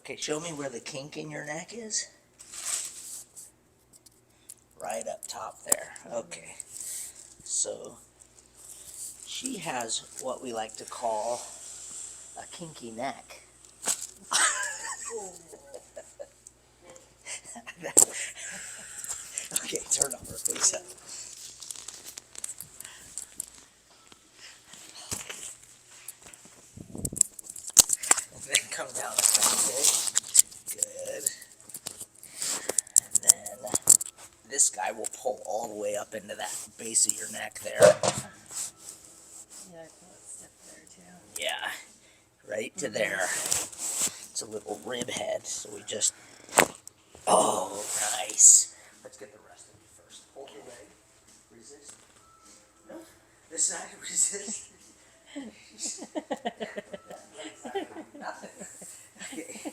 Okay, show me where the kink in your neck is. Right up top there. Okay. So she has what we like to call a kinky neck. Okay, turn over, Lisa. And then come down a bit. Good. And then this guy will pull all the way up into that base of your neck there. Yeah, I feel it stiff there too. Yeah, right to there. It's a little rib head, so we just... Oh, nice. Let's get the rest of you first. Hold your leg. Resist. No. This side, resist. Nothing. Okay.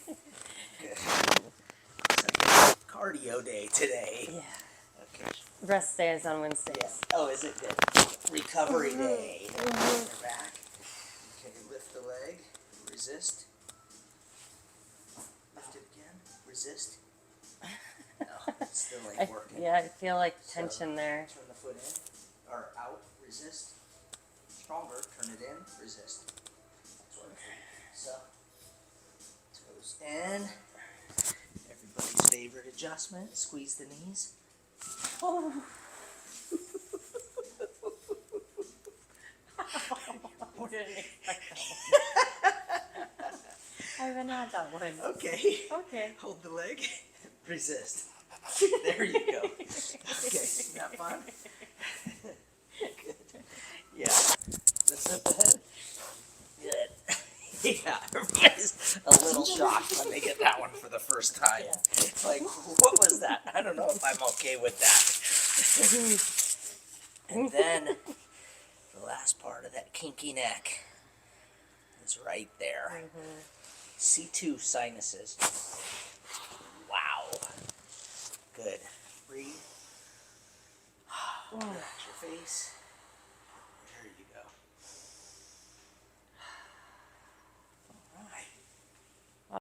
Good. So, cardio day today. Yeah. Okay. Rest day is on Wednesdays. Yeah. Oh, is it good? Recovery day. Your back. Okay, lift the leg. Resist. Lift it again. Resist. No, it's still like working. Yeah, I feel like tension there. Turn the foot in or out. Resist. Stronger. Turn it in. Resist. So, toes in. Everybody's favorite adjustment. Squeeze the knees. Oh. Didn't expect that one. I haven't had that one. Okay. Okay. Hold the leg. Resist. There you go. Okay. Isn't that fun? Good. Yeah. Lift up the head. Good. Yeah. Everybody's a little shocked when they get that one for the first time. Yeah. Like, what was that? I don't know if I'm okay with that. And then the last part of that kinky neck is right there. C2 sinuses. Wow. Good. Breathe. Relax your face.